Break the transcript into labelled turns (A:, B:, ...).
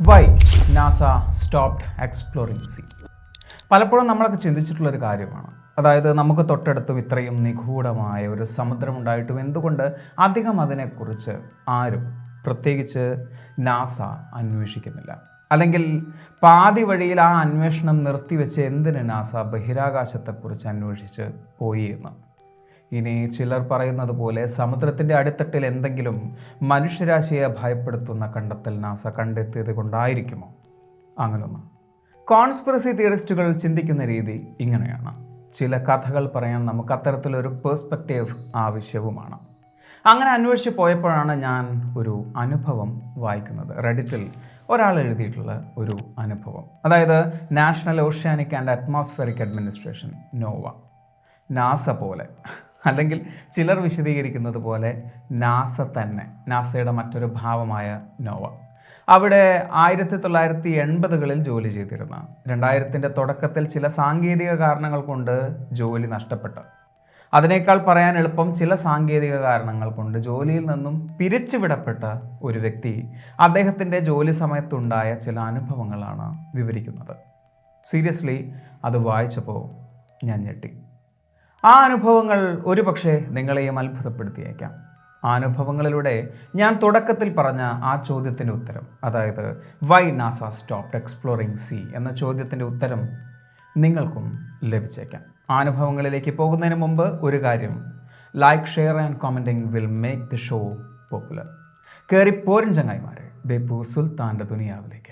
A: Y NASA stopped exploring sea. പലപ്പോഴും നമ്മളൊക്കെ ചിന്തിച്ചിട്ടുള്ളൊരു കാര്യമാണ്. അതായത് നമുക്ക് തൊട്ടടുത്തും ഇത്രയും നിഗൂഢമായ ഒരു സമുദ്രമുണ്ടായിട്ടും എന്തുകൊണ്ട് അധികം അതിനെക്കുറിച്ച് ആരും, പ്രത്യേകിച്ച് നാസ, അന്വേഷിക്കുന്നില്ല? അല്ലെങ്കിൽ പാതി വഴിയിൽ ആ അന്വേഷണം നിർത്തിവെച്ച് എന്തിന് നാസ ബഹിരാകാശത്തെക്കുറിച്ച് അന്വേഷിച്ച് പോയി എന്ന്. ഇനി ചിലർ പറയുന്നത് പോലെ സമുദ്രത്തിൻ്റെ അടിത്തട്ടിൽ എന്തെങ്കിലും മനുഷ്യരാശിയെ ഭയപ്പെടുത്തുന്ന കണ്ടെത്തൽ നാസ കണ്ടെത്തിയത് കൊണ്ടായിരിക്കുമോ? അങ്ങനൊന്നും. കോൺസ്പിറസി തിയറിസ്റ്റുകൾ ചിന്തിക്കുന്ന രീതി ഇങ്ങനെയാണ്. ചില കഥകൾ പറയാൻ നമുക്ക് അത്തരത്തിലൊരു പേഴ്സ്പെക്റ്റീവ് ആവശ്യവുമാണ്. അങ്ങനെ അന്വേഷിച്ച് പോയപ്പോഴാണ് ഞാൻ ഒരു അനുഭവം വായിക്കുന്നത്. റെഡിറ്റിൽ ഒരാൾ എഴുതിയിട്ടുള്ള ഒരു അനുഭവം. അതായത് national oceanic and atmospheric administration, NOAA, NASA പോലെ, അല്ലെങ്കിൽ ചിലർ വിശദീകരിക്കുന്നത് പോലെ നാസ തന്നെ, നാസയുടെ മറ്റൊരു ഭാവമായ നോവ. അവിടെ 1980കളിൽ ജോലി ചെയ്തിരുന്ന 2000ൻ്റെ തുടക്കത്തിൽ ചില സാങ്കേതിക കാരണങ്ങൾ കൊണ്ട് ജോലി നഷ്ടപ്പെട്ടു. അതിനേക്കാൾ പറയാൻ എളുപ്പം, ചില സാങ്കേതിക കാരണങ്ങൾ കൊണ്ട് ജോലിയിൽ നിന്നും പിരിച്ചുവിടപ്പെട്ട ഒരു വ്യക്തി അദ്ദേഹത്തിൻ്റെ ജോലി സമയത്തുണ്ടായ ചില അനുഭവങ്ങളാണ് വിവരിക്കുന്നത്. സീരിയസ്ലി അത് വായിച്ചപ്പോൾ ഞാൻ ഞെട്ടി. ആ അനുഭവങ്ങൾ ഒരുപക്ഷെ നിങ്ങളെയും അത്ഭുതപ്പെടുത്തിയേക്കാം. ആ അനുഭവങ്ങളിലൂടെ ഞാൻ തുടക്കത്തിൽ പറഞ്ഞ ആ ചോദ്യത്തിൻ്റെ ഉത്തരം, അതായത് why NASA stopped exploring sea എന്ന ചോദ്യത്തിൻ്റെ ഉത്തരം നിങ്ങൾക്കും ലഭിച്ചേക്കാം. ആ അനുഭവങ്ങളിലേക്ക് പോകുന്നതിന് മുമ്പ് ഒരു കാര്യം, like, share and commenting will make the show popular. കയറി പോരും ചങ്ങായിമാരെ, ബേപ്പു സുൽത്താൻ്റെ ദുനിയാവിലേക്ക്.